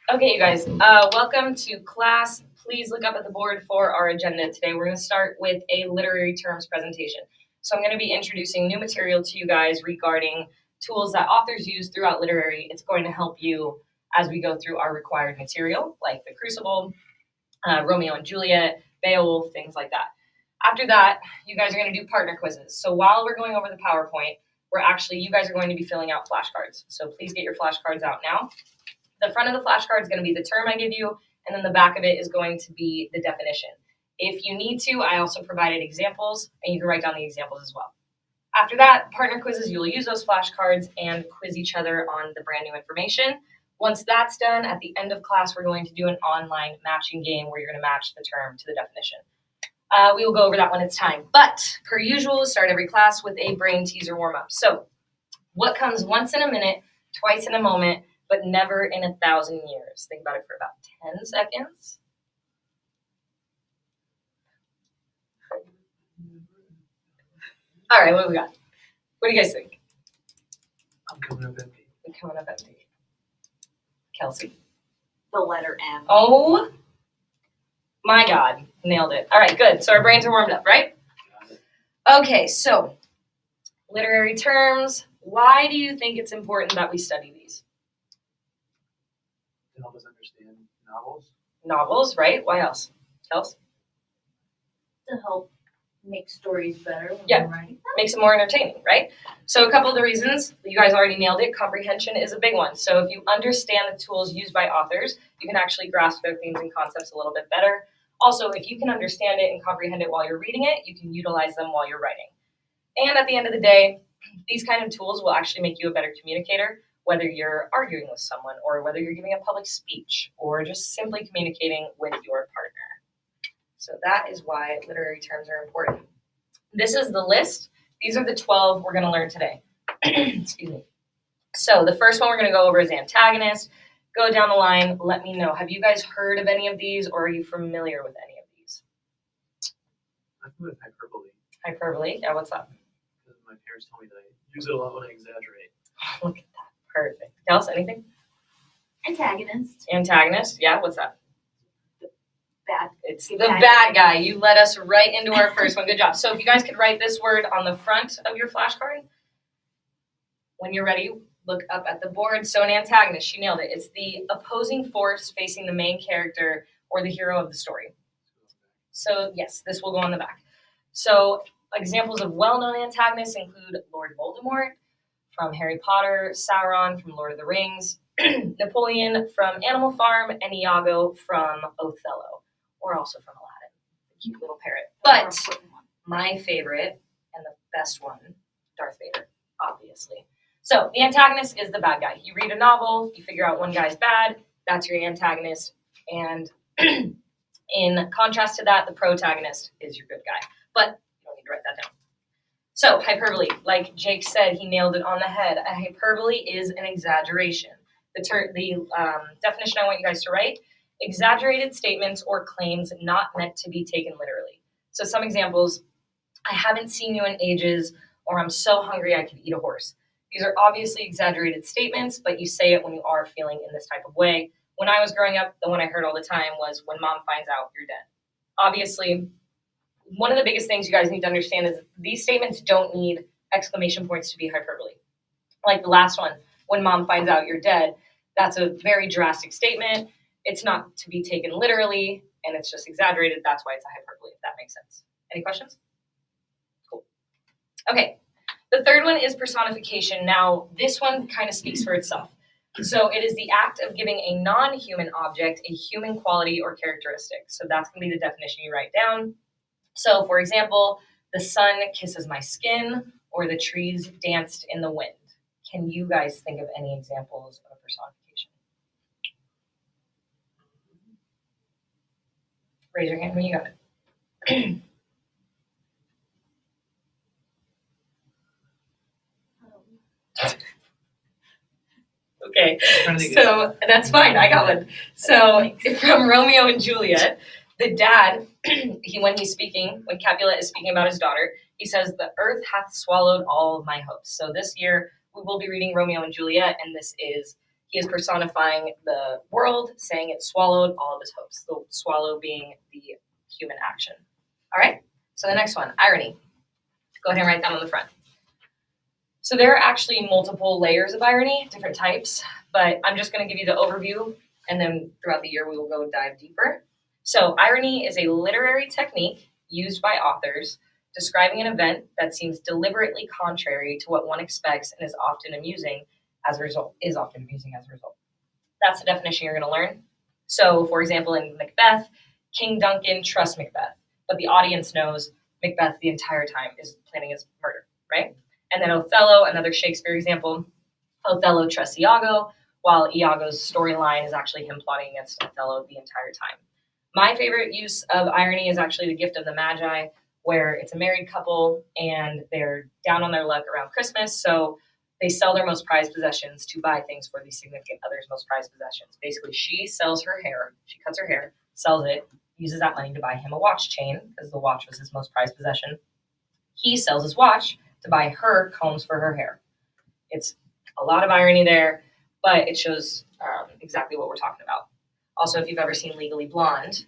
Okay, you guys, welcome to class. Please look up at the board for our agenda today. We're going to start with a literary terms presentation. So I'm going to be introducing new material to you guys regarding tools that authors use throughout literary. It's going to help you as we go through our required material, like The Crucible, Romeo and Juliet, Beowulf, things like that. After that, you guys are going to do partner quizzes. So while we're going over the PowerPoint, you guys are going to be filling out flashcards. So please get your flashcards out now. The front of the flashcard is going to be the term I give you, and then the back of it is going to be the definition. If you need to, I also provided examples, and you can write down the examples as well. After that, partner quizzes, you'll use those flashcards and quiz each other on the brand new information. Once that's done, at the end of class, we're going to do an online matching game where you're going to match the term to the definition. We will go over that when it's time. But per usual, start every class with a brain teaser warm-up. So what comes once in a minute, twice in a moment, but never in 1,000 years? Think about it for about 10 seconds. All right, what do we got? What do you guys think? I'm coming up empty. I'm coming up empty. Kelsey. The letter M. Oh my God, nailed it. All right, good. So our brains are warmed up, right? Okay, so literary terms. Why do you think it's important that we study these? To help us understand novels. Novels, right? Why else? Kels? To help make stories better when Yeah. we're writing them. Makes it more entertaining, right? So a couple of the reasons, you guys already nailed it. Comprehension is a big one. So if you understand the tools used by authors, you can actually grasp their themes and concepts a little bit better. Also, if you can understand it and comprehend it while you're reading it, you can utilize them while you're writing. And at the end of the day, these kind of tools will actually make you a better communicator, whether you're arguing with someone or whether you're giving a public speech or just simply communicating with your partner. So that is why literary terms are important. This is the list. These are the 12 we're going to learn today. Excuse me. So the first one we're going to go over is antagonist. Go down the line. Let me know. Have you guys heard of any of these, or are you familiar with any of these? I'm familiar with hyperbole. Hyperbole. Yeah, what's up? Because my parents told me that I use it a lot when I exaggerate. Look at that. Perfect. Kels, anything? Antagonist. Antagonist. Yeah, what's that? Bad. It's The the bad bad guy. guy. You led us right into our first one. Good job. So if you guys could write this word on the front of your flashcard. When you're ready, look up at the board. So an antagonist, she nailed it. It's the opposing force facing the main character or the hero of the story. So yes, this will go on the back. So examples of well-known antagonists include Lord Voldemort from Harry Potter, Sauron from Lord of the Rings, Napoleon from Animal Farm, and Iago from Othello, or also from Aladdin, the cute little parrot. But my favorite and the best one, Darth Vader, obviously. So the antagonist is the bad guy. You read a novel, you figure out one guy's bad, that's your antagonist. And in contrast to that, the protagonist is your good guy. But you don't need to write that down. So hyperbole, like Jake said, he nailed it on the head. A hyperbole is an exaggeration. The definition I want you guys to write: exaggerated statements or claims not meant to be taken literally. So some examples: I haven't seen you in ages, or I'm so hungry I could eat a horse. These are obviously exaggerated statements, but you say it when you are feeling in this type of way. When I was growing up, the one I heard all the time was, when mom finds out, you're dead. Obviously, one of the biggest things you guys need to understand is these statements don't need exclamation points to be hyperbole. Like the last one, when mom finds out you're dead, that's a very drastic statement. It's not to be taken literally, and it's just exaggerated. That's why it's a hyperbole, if that makes sense. Any questions? Cool. Okay. The third one is personification. Now, this one kind of speaks for itself. So it is the act of giving a non-human object a human quality or characteristic. So that's going to be the definition you write down. So, for example, the sun kisses my skin, or the trees danced in the wind. Can you guys think of any examples of personification? Raise your hand when you got it. Okay, so that's fine. I got one. So from Romeo and Juliet, the dad, when Capulet is speaking about his daughter, he says, "The earth hath swallowed all of my hopes." So this year we will be reading Romeo and Juliet, and this is He is personifying the world, saying it swallowed all of his hopes, the swallow being the human action. All right, so the next one, irony. Go ahead and write that on the front. So there are actually multiple layers of irony, different types, but I'm just going to give you the overview, and then throughout the year we will go dive deeper. So irony is a literary technique used by authors describing an event that seems deliberately contrary to what one expects and is often amusing as a result. That's the definition you're going to learn. So, for example, in Macbeth, King Duncan trusts Macbeth, but the audience knows Macbeth the entire time is planning his murder, right? And then Othello, another Shakespeare example, Othello trusts Iago, while Iago's storyline is actually him plotting against Othello the entire time. My favorite use of irony is actually The Gift of the Magi, where it's a married couple and they're down on their luck around Christmas, so they sell their most prized possessions to buy things for the significant other's most prized possessions. Basically, she sells her hair, she cuts her hair, sells it, uses that money to buy him a watch chain, because the watch was his most prized possession. He sells his watch to buy her combs for her hair. It's a lot of irony there, but it shows exactly what we're talking about. Also, if you've ever seen Legally Blonde,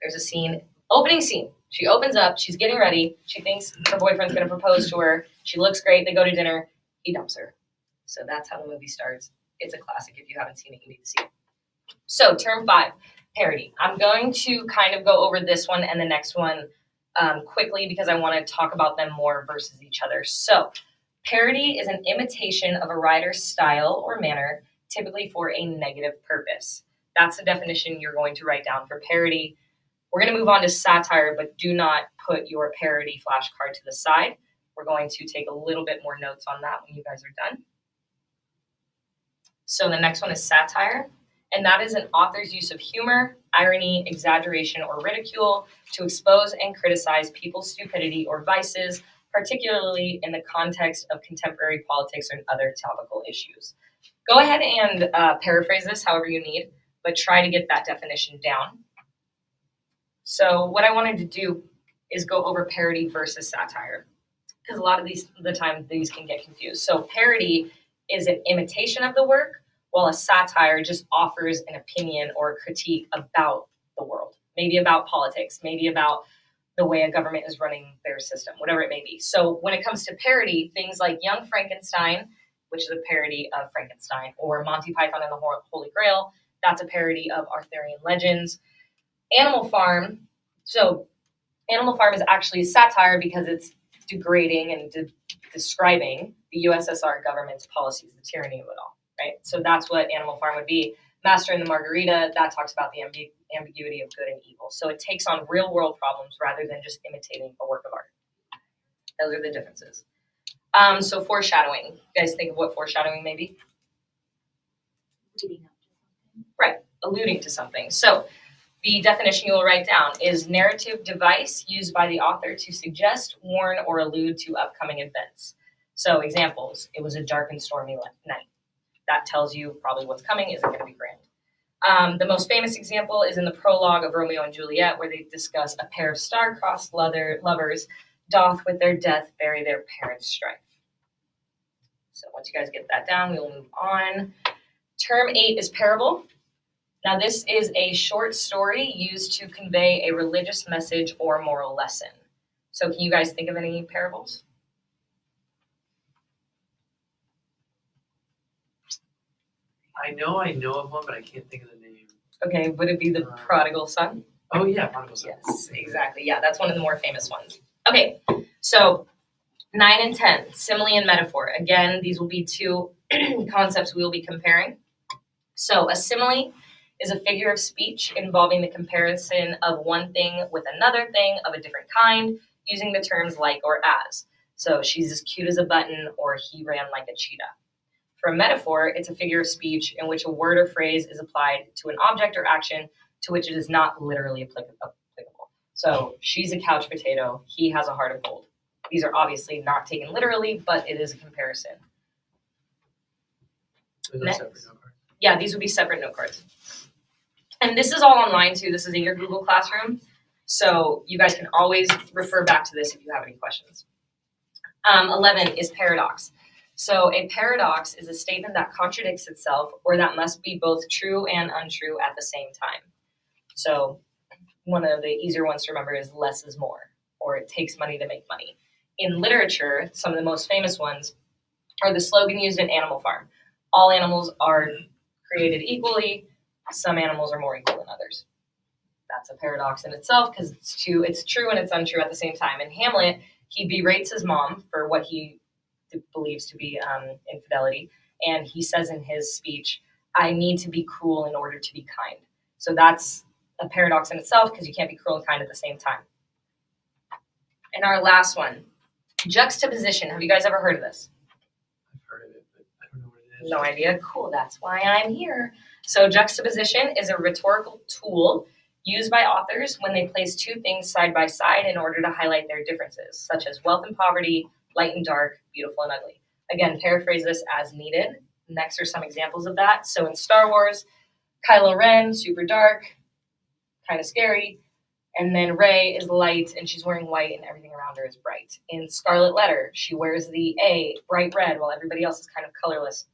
there's a scene, opening scene. She opens up, she's getting ready, she thinks her boyfriend's gonna propose to her, she looks great, they go to dinner, he dumps her. So that's how the movie starts. It's a classic. If you haven't seen it, you need to see it. So term 5, parody. I'm going to kind of go over this one and the next one quickly because I want to talk about them more versus each other. So parody is an imitation of a writer's style or manner, typically for a negative purpose. That's the definition you're going to write down for parody. We're going to move on to satire, but do not put your parody flashcard to the side. We're going to take a little bit more notes on that when you guys are done. So the next one is satire, and that is an author's use of humor, irony, exaggeration, or ridicule to expose and criticize people's stupidity or vices, particularly in the context of contemporary politics or other topical issues. Go ahead and paraphrase this however you need, but try to get that definition down. So what I wanted to do is go over parody versus satire, because a lot of the time these can get confused. So parody is an imitation of the work, while a satire just offers an opinion or a critique about the world, maybe about politics, maybe about the way a government is running their system, whatever it may be. So when it comes to parody, things like Young Frankenstein, which is a parody of Frankenstein, or Monty Python and the Holy Grail, that's a parody of Arthurian legends. Animal Farm, so Animal Farm is actually satire because it's degrading and describing the USSR government's policies, the tyranny of it all, right? So that's what Animal Farm would be. Master and the Margarita, that talks about the ambiguity of good and evil. So it takes on real world problems rather than just imitating a work of art. Those are the differences. So foreshadowing. You guys think of what foreshadowing may be? Leading up to something. Right, alluding to something. So the definition you will write down is narrative device used by the author to suggest, warn, or allude to upcoming events. So examples, it was a dark and stormy night. That tells you probably what's coming isn't going to be grand. The most famous example is in the prologue of Romeo and Juliet, where they discuss a pair of star-crossed lovers doth with their death bury their parents' strife. So once you guys get that down, we will move on. Term 8 is parable. Now, this is a short story used to convey a religious message or moral lesson. So can you guys think of any parables? I know of one, but I can't think of the name. Okay, would it be the prodigal son? Oh yeah, Prodigal Son. Yes, exactly. Yeah, that's one of the more famous ones. Okay, so 9 and 10, simile and metaphor. Again, these will be two concepts we will be comparing. So a simile is a figure of speech involving the comparison of one thing with another thing of a different kind, using the terms like or as. So she's as cute as a button, or he ran like a cheetah. For a metaphor, it's a figure of speech in which a word or phrase is applied to an object or action to which it is not literally applicable. So she's a couch potato, he has a heart of gold. These are obviously not taken literally, but it is a comparison. There's Next. a separate note card. Yeah, these would be separate note cards. And this is all online too. This is in your Google Classroom. So you guys can always refer back to this if you have any questions. 11 is paradox. So a paradox is a statement that contradicts itself or that must be both true and untrue at the same time. So one of the easier ones to remember is less is more, or it takes money to make money. In literature, some of the most famous ones are the slogan used in Animal Farm. All animals are created equally. Some animals are more equal than others. That's a paradox in itself because it's true and it's untrue at the same time. In Hamlet, he berates his mom for what he believes to be infidelity, and he says in his speech, "I need to be cruel in order to be kind." So that's a paradox in itself because you can't be cruel and kind at the same time. And our last one, juxtaposition. Have you guys ever heard of this? I've heard of it, but I don't know what it is. No idea. Cool. That's why I'm here. So juxtaposition is a rhetorical tool used by authors when they place two things side by side in order to highlight their differences, such as wealth and poverty, light and dark, beautiful and ugly. Again, paraphrase this as needed. Next are some examples of that. So in Star Wars, Kylo Ren, super dark, kind of scary. And then Rey is light and she's wearing white and everything around her is bright. In Scarlet Letter, she wears the A, bright red, while everybody else is kind of colorless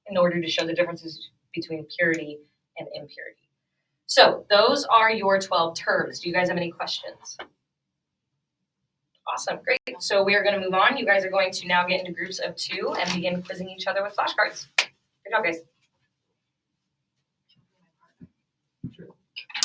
in order to show the differences between purity and impurity. So those are your 12 terms. Do you guys have any questions? Awesome, great. So we are going to move on. You guys are going to now get into groups of 2 and begin quizzing each other with flashcards. Good job, guys.